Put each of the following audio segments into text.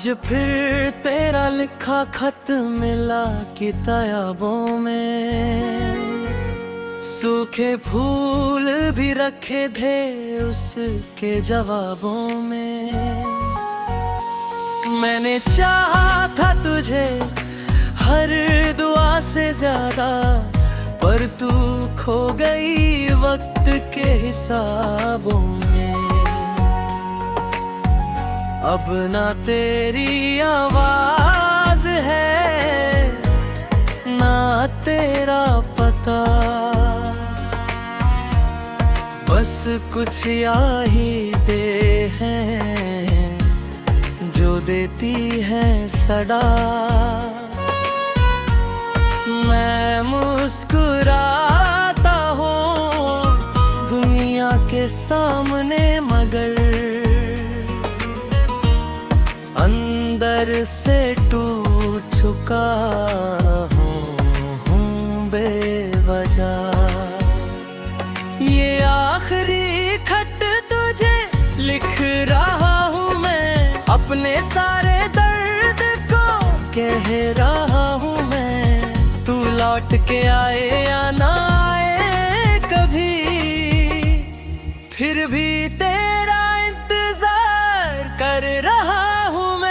आज फिर तेरा लिखा खत मिला किताबों में, सूखे फूल भी रखे थे उसके जवाबों में। मैंने चाहा था तुझे हर दुआ से ज्यादा, पर तू खो गई वक्त के हिसाबों में। अब ना तेरी आवाज है ना तेरा पता, बस कुछ यादें हैं जो देती है सदा। मैं मुस्कुराता हूँ दुनिया के सामने, मगर अंदर से टूट चुका हूँ बेवजह। ये आखिरी खत तुझे लिख रहा हूँ मैं, अपने सारे दर्द को कह रहा हूँ मैं। तू लौट के आए या ना आए कभी, फिर भी तेरा इंतजार कर रहा हूँ मैं।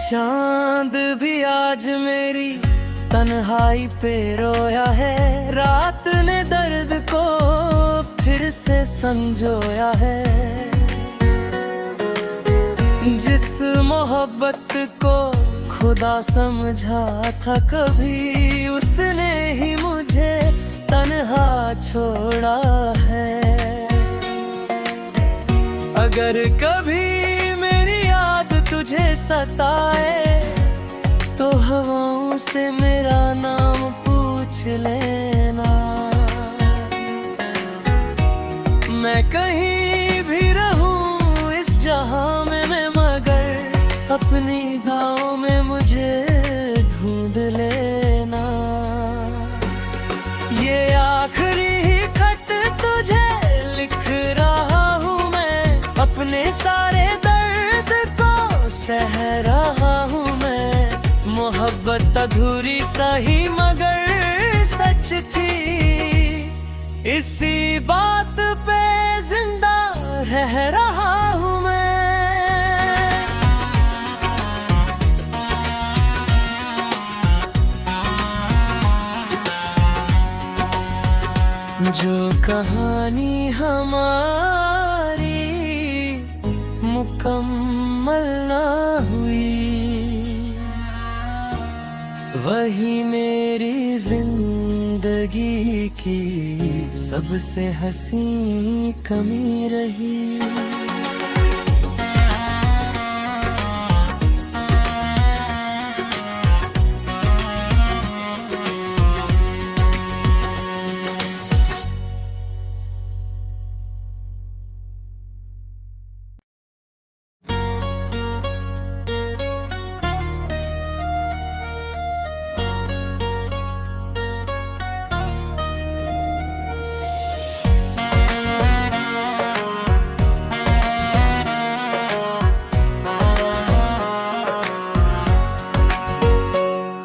चांद भी आज मेरी तन्हाई पे रोया है, रात ने दर्द को फिर से संजोया है। जिस मोहब्बत को खुदा समझा था कभी, उसने ही मुझे तन्हा छोड़ा है। अगर कभी मेरी याद तुझे सताए तो हवाओं से मेरा नाम पूछ लेना। मैं कहीं भी रहूं इस जहां में मैं, मगर अपनी दाओं में मुझे ढूंढ लेना। ये आखिरी खत तुझे लिख रहा हूँ मैं, अपने सारे दर्द को सह रहा हूँ मैं। मोहब्बत अधूरी सही मगर सच थी, इसी बात पे जिंदा रह रहा हूँ मैं। जो कहानी हमारी मुकम्मल ना हुई, वही मेरी जिंदगी की सबसे हसीन कमी रही।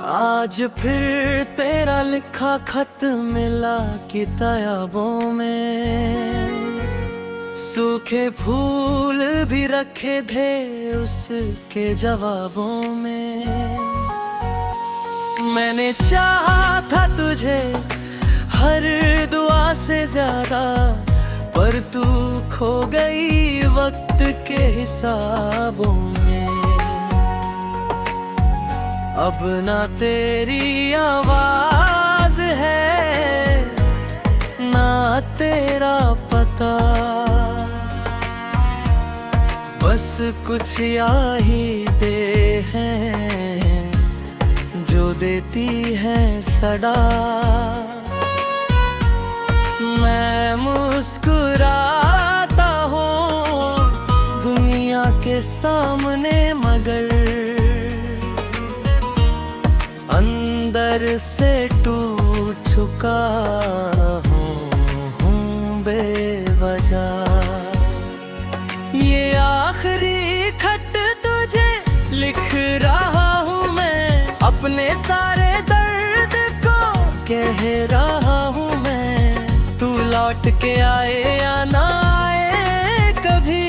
आज फिर तेरा लिखा खत मिला किताबों में, सूखे फूल भी रखे थे उसके जवाबों में। मैंने चाहा था तुझे हर दुआ से ज्यादा, पर तू खो गई वक्त के हिसाबों में। अब ना तेरी आवाज है ना तेरा पता, बस कुछ यादें हैं जो देती है सदा। मैं मुस्कुरा सामने, मगर अंदर से टूट चुका हूँ बेवजह। ये आखिरी खत तुझे लिख रहा हूँ मैं, अपने सारे दर्द को कह रहा हूँ मैं। तू लौट के आए या ना आए कभी,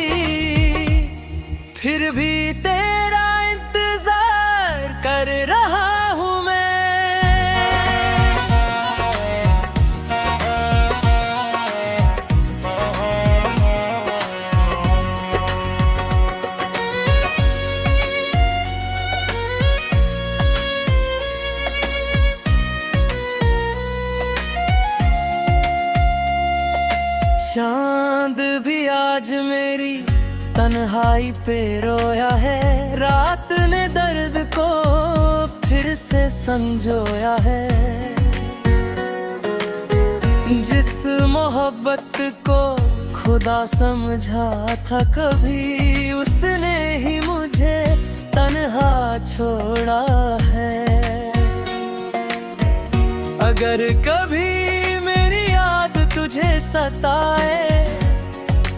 फिर भी तेरा इंतजार कर रहा हूँ मैं। चांद भी आज मेरी तन्हाई पे रोया है, रात ने दर्द को फिर से संजोया है। जिस मोहब्बत को खुदा समझा था कभी, उसने ही मुझे तन्हा छोड़ा है। अगर कभी मेरी याद तुझे सताए,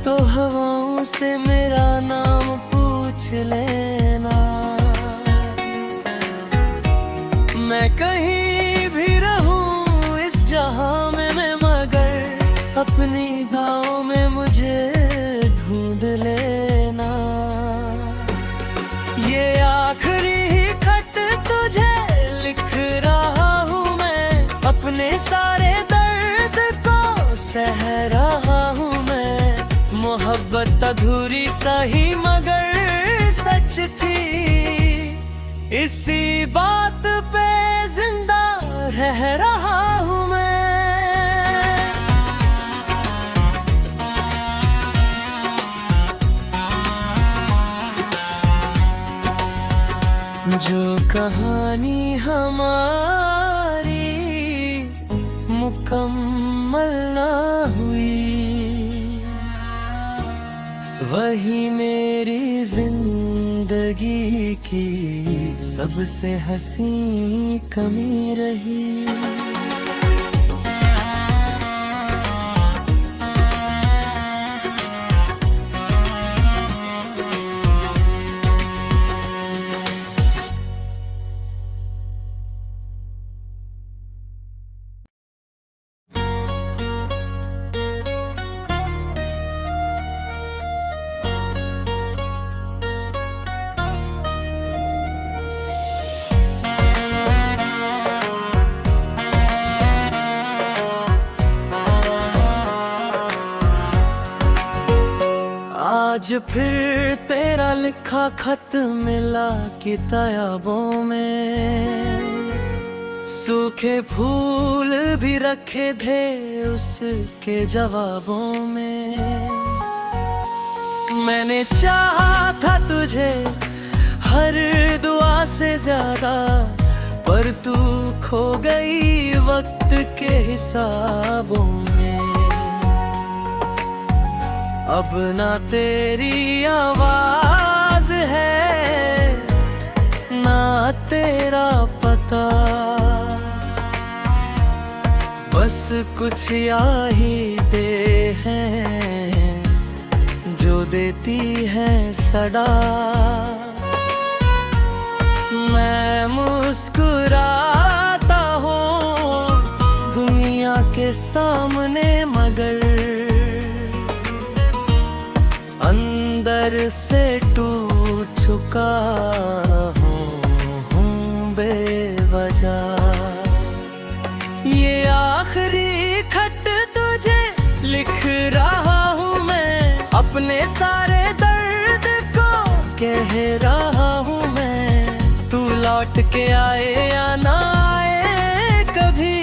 तो हवाओं से मेरा नाम पूछ लेना। मैं कहीं भी रहूं इस जहां में मैं, मगर अपनी दाओं में मुझे ढूंढ लेना। ये आखिरी खत तुझे लिख रहा हूँ मैं, अपने सारे दर्द को सह रहा हूँ मैं। मोहब्बत अधूरी सही मगर सच थी, इसी बात पे जिंदा रह रहा हूँ मैं। जो कहानी हमारी मुकम्मल ना हुई, वही मेरी जिंदगी की सबसे हसीन कमी रही। आज फिर तेरा लिखा खत मिला किताबों में, सूखे फूल भी रखे थे उसके जवाबों में। मैंने चाहा था तुझे हर दुआ से ज्यादा, पर तू खो गई वक्त के हिसाबों में। अब ना तेरी आवाज है ना तेरा पता, बस कुछ यादें हैं जो देती है सदा। मैं मुस्कुराता हूँ दुनिया के सामने, मगर अंदर से टूट चुका हूँ बेवजह। ये आखिरी खत तुझे लिख रहा हूँ मैं, अपने सारे दर्द को कह रहा हूँ मैं। तू लौट के आए या ना आए कभी,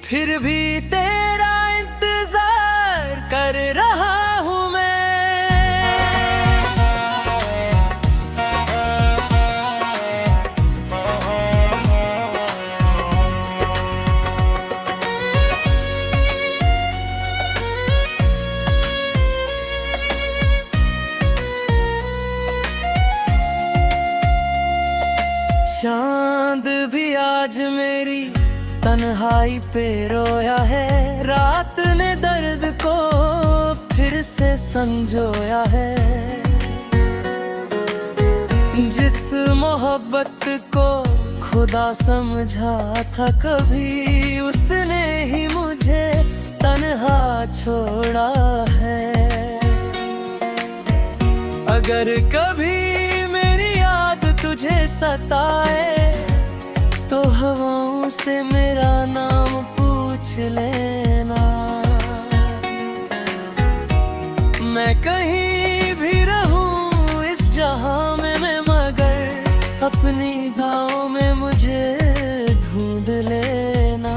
फिर भी तेरा इंतजार कर रहा हूँ मैं। आज मेरी तन्हाई पे रोया है, रात ने दर्द को फिर से संजोया है। जिस मोहब्बत को खुदा समझा था कभी, उसने ही मुझे तन्हा छोड़ा है। अगर कभी मेरी याद तुझे सताए तो हवाओं से मेरा नाम पूछ लेना। मैं कहीं भी रहूं इस जहां में मैं, मगर अपनी दाओं में मुझे ढूंढ लेना।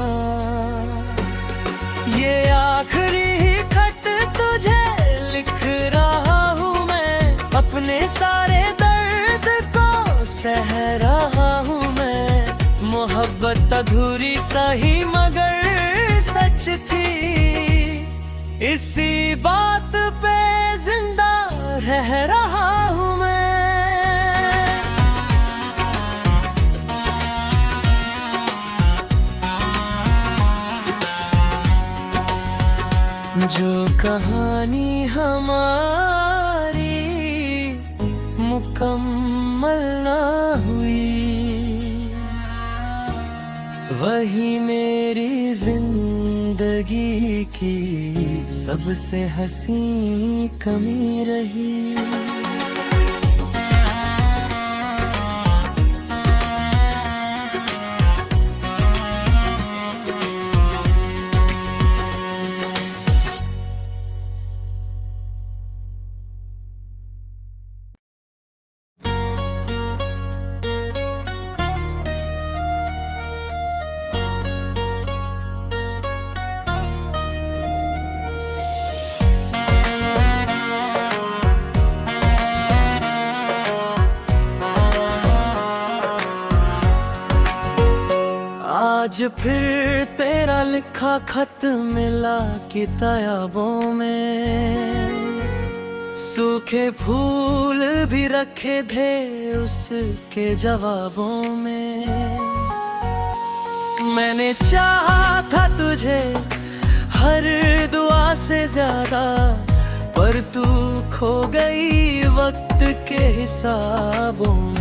ये आखिरी खत तुझे लिख रहा हूँ मैं, अपने सारे दर्द को सह रहा हूँ मैं। मोहब्बत अधूरी सही मगर सच थी, इसी बात पे जिंदा रह रहा हूँ मैं। जो कहानी हमारी मुकम्मल ना हुई, वही मेरी जिंदगी की सबसे हसीन कमी रही। आज फिर तेरा लिखा खत मिला किताबों में, सूखे फूल भी रखे थे उसके जवाबों में। मैंने चाहा था तुझे हर दुआ से ज्यादा, पर तू खो गई वक्त के हिसाबों में।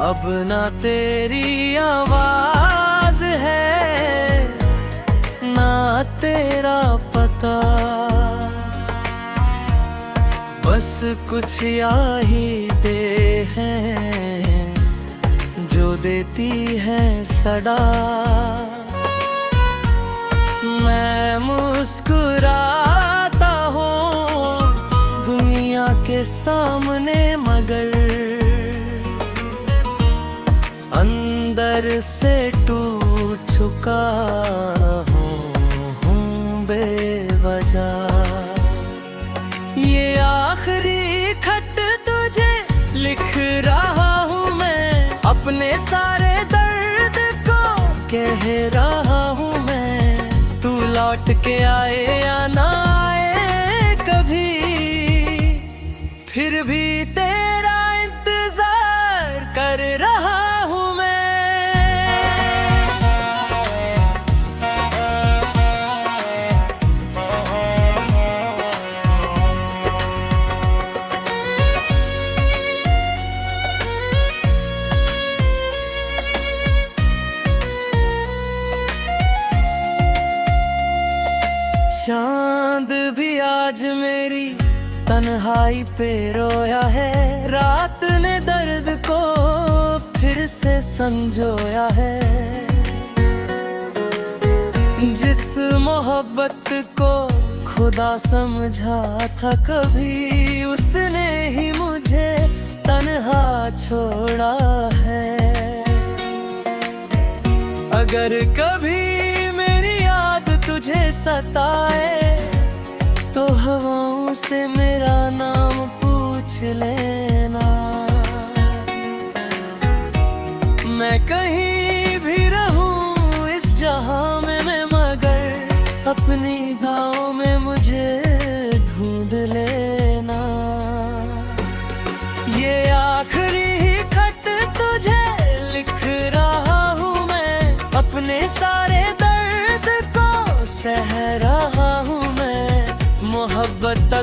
अब ना तेरी आवाज है ना तेरा पता, बस कुछ यादें हैं जो देती है सदा। मैं मुस्कुराता हूँ दुनिया के सामने, मगर अंदर से टूट चुका हूँ बेवजह। ये आखिरी खत तुझे लिख रहा हूँ मैं, अपने सारे दर्द को कह रहा हूँ मैं। तू लौट के आए या ना आए कभी, फिर भी तेरा इंतजार कर रहा हूँ मैं। चांद भी आज मेरी तन्हाई पे रोया है, रात ने दर्द को फिर से संजोया है। जिस मोहब्बत को खुदा समझा था कभी, उसने ही मुझे तन्हा छोड़ा है। अगर कभी मेरी याद तुझे सताए तो हवाओं से मेरा नाम पूछ लेना। मैं कहीं भी रहूं इस जहां में मैं, मगर अपनी दाओं में मुझे ढूंढ लेना। ये आखिरी खत तुझे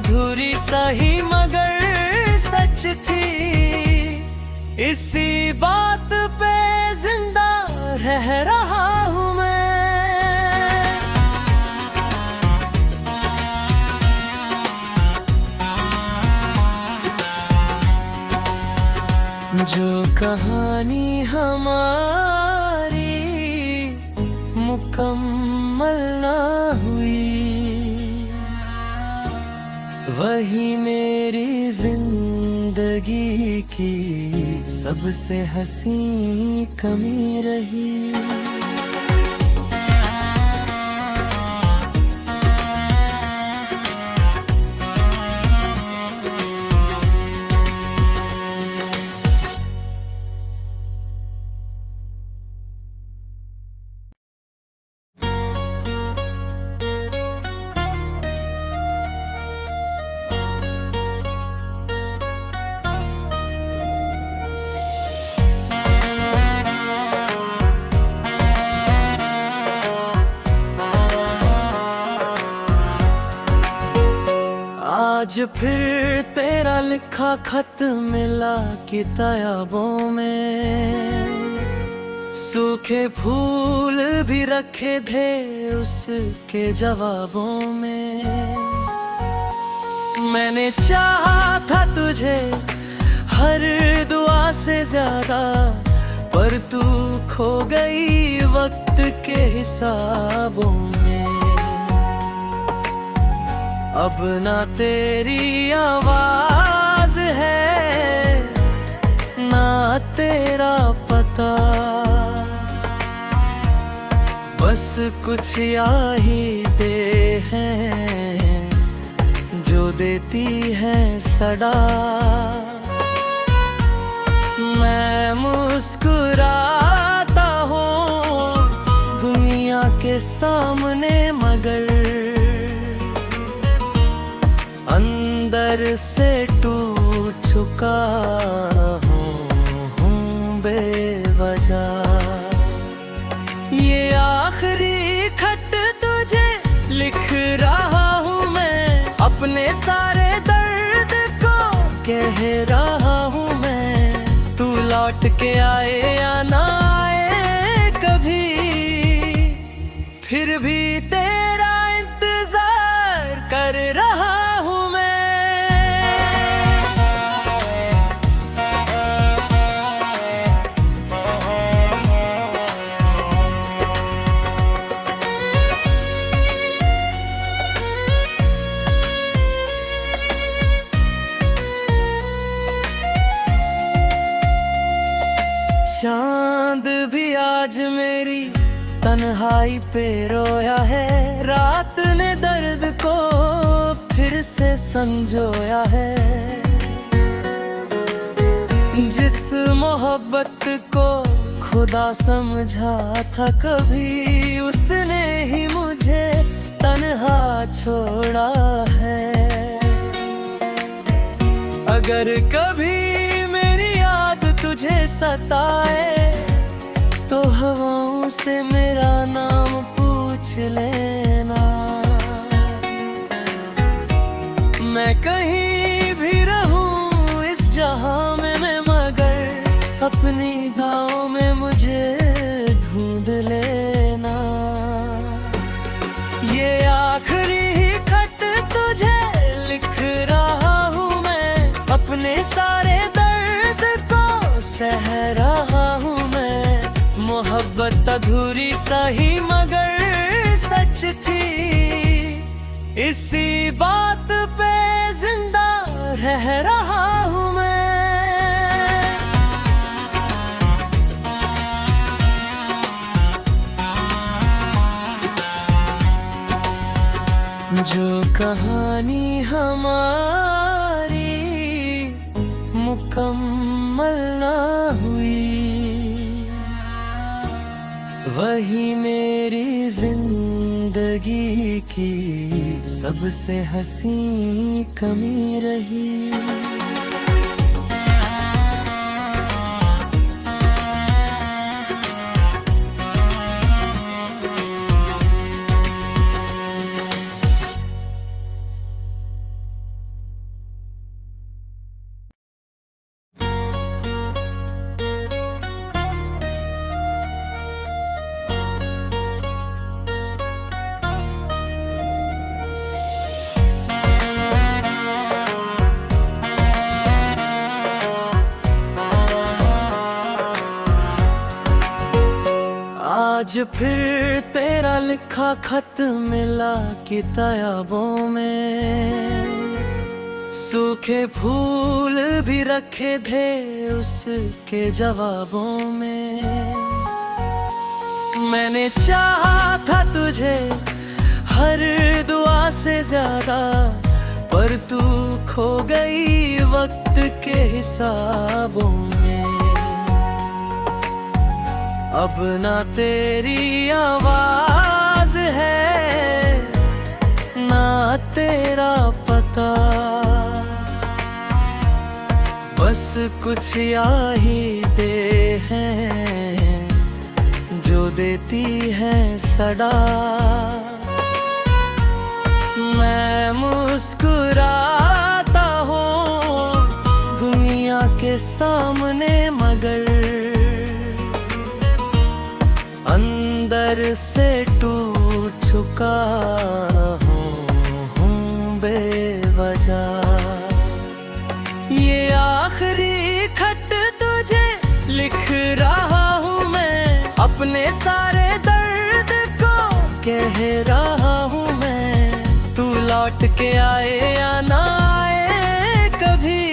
अधूरी सही मगर सच थी। इसी बात पे जिंदा रह रहा हूँ मैं। जो कहानी हमारी मुकम्मल ना हुई, वही मेरी जिंदगी की सबसे हसी कमी रही। आज फिर तेरा लिखा खत मिला किताबों में, सूखे फूल भी रखे थे उसके जवाबों में। मैंने चाहा था तुझे हर दुआ से ज्यादा, पर तू खो गई वक्त के हिसाबों में। अब ना तेरी आवाज है ना तेरा पता, बस कुछ यादें हैं जो देती है सदा। मैं मुस्कुराता हूँ दुनिया के सामने, मगर अंदर से टूट चुका हूँ बेवजह। ये आखिरी खत तुझे लिख रहा हूँ मैं, अपने सारे दर्द को कह रहा हूँ मैं। तू लौट के आए या ना आए कभी, फिर भी तेरा इंतजार कर रहा हूँ मैं। चांद भी आज मेरी तन्हाई पे रोया है, रात ने दर्द को फिर से संजोया है। जिस मोहब्बत को खुदा समझा था कभी, उसने ही मुझे तन्हा छोड़ा है। अगर कभी मेरी याद तुझे सताए तो हवाओं से मेरा नाम पूछ लेना। मैं कहीं भी रहूं इस जहां में मैं, मगर अपनी दाओं में मुझे ढूंढ लेना। ये आखिरी खत तुझे लिख रहा हूँ मैं, अपने सारे दर्द को सह रहा हूँ मैं। मोहब्बत अधूरी सही मगर सच थी, इसी बात पे जिंदा रह रहा हूँ मैं। जो कहानी हमारी मुकम्मल ना हुई, वही मेरी जिंदगी की सबसे हसी कमी रही। आज फिर तेरा लिखा खत मिला किताबों में, सूखे फूल भी रखे थे उसके जवाबों में। मैंने चाहा था तुझे हर दुआ से ज्यादा, पर तू खो गई वक्त के हिसाबों में। अब ना तेरी आवाज है ना तेरा पता, बस कुछ यादें हैं जो देती है सदा। मैं मुस्कुराता हूँ दुनिया के सामने, मगर अंदर से टूट चुका हूँ बेवजह। ये आखिरी खत तुझे लिख रहा हूँ मैं, अपने सारे दर्द को कह रहा हूँ मैं। तू लौट के आए या ना आए कभी,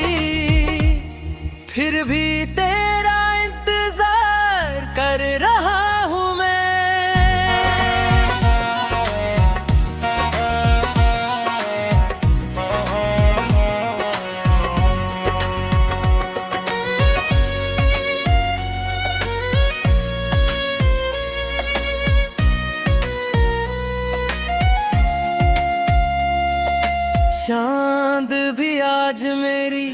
फिर भी तेरा इंतजार कर रहा हूँ मैं। चांद भी आज मेरी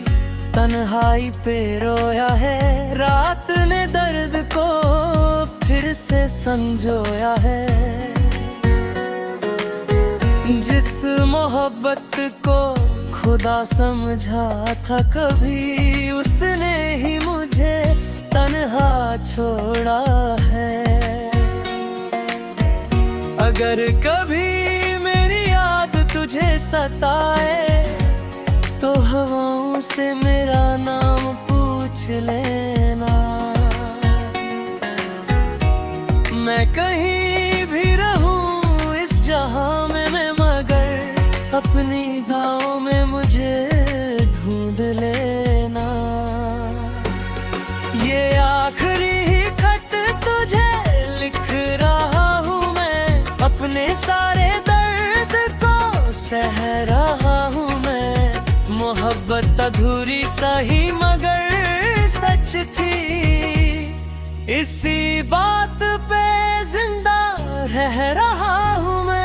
तन्हाई पे रोया है, रात ने दर्द को फिर से संजोया है। जिस मोहब्बत को खुदा समझा था कभी, उसने ही मुझे तन्हा छोड़ा है। अगर कभी मेरी याद तुझे सताए तो हवाओं से मेरा नाम पूछ लेना। मैं कहीं भी रहूं इस जहां में मैं, मगर अपनी दाओं में मुझे ढूंढ लेना। ये आखिरी खत तुझे लिख रहा हूँ मैं, अपने सारे दर्द को सह रहा हूँ मैं। मोहब्बत अधूरी सही मगर सच थी, इसी बात पे जिंदा रह रहा हूँ मैं।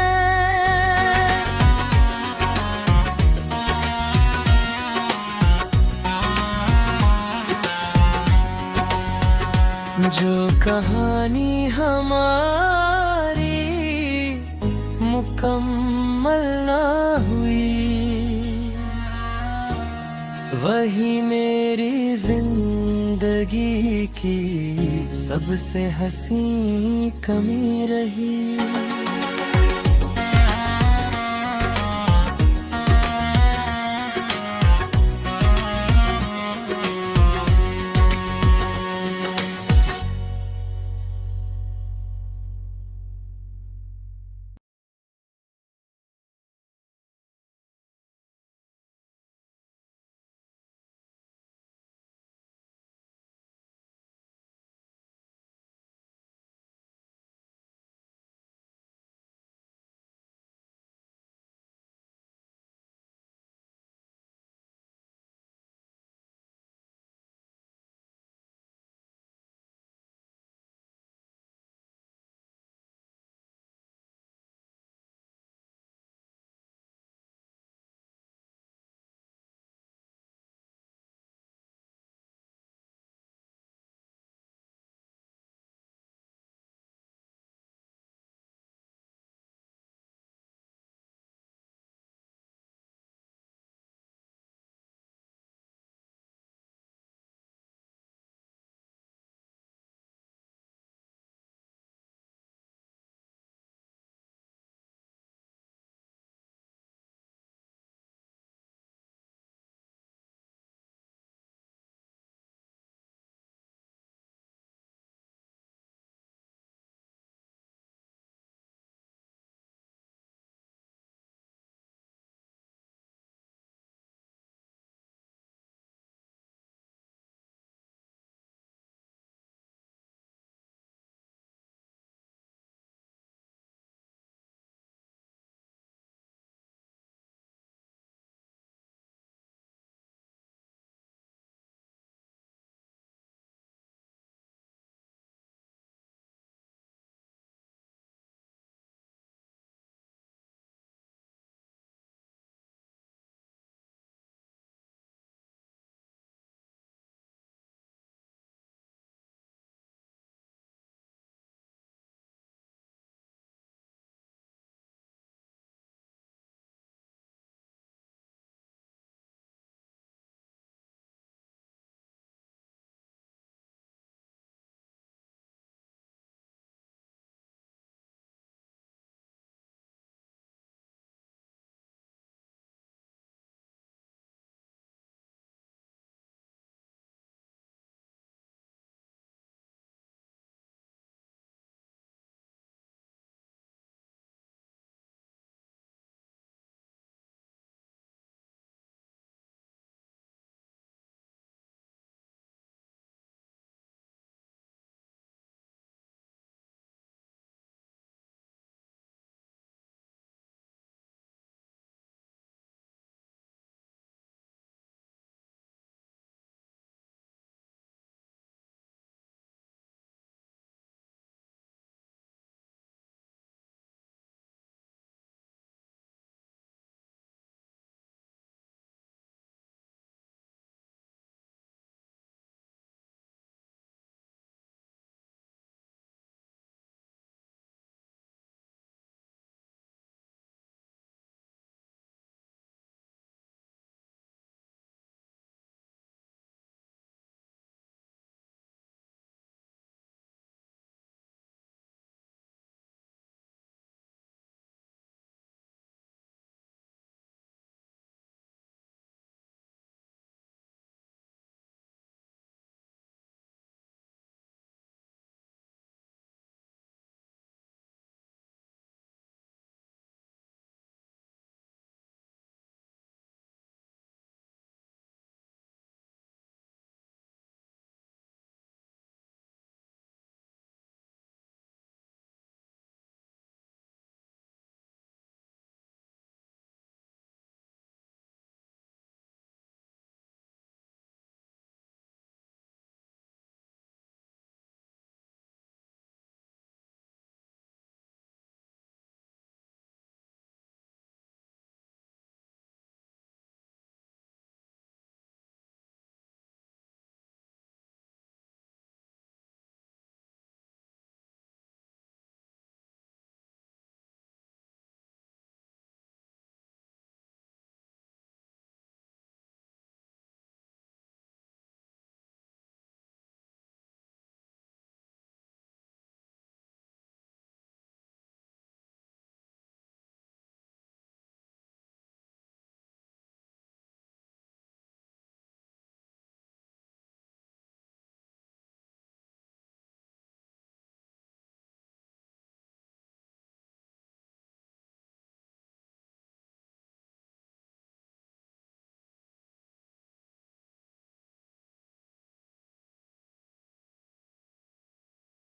जो कहानी हमारी मुकम्मल ना हुई, वही मेरी जिंदगी की सबसे हसीन कमी रही।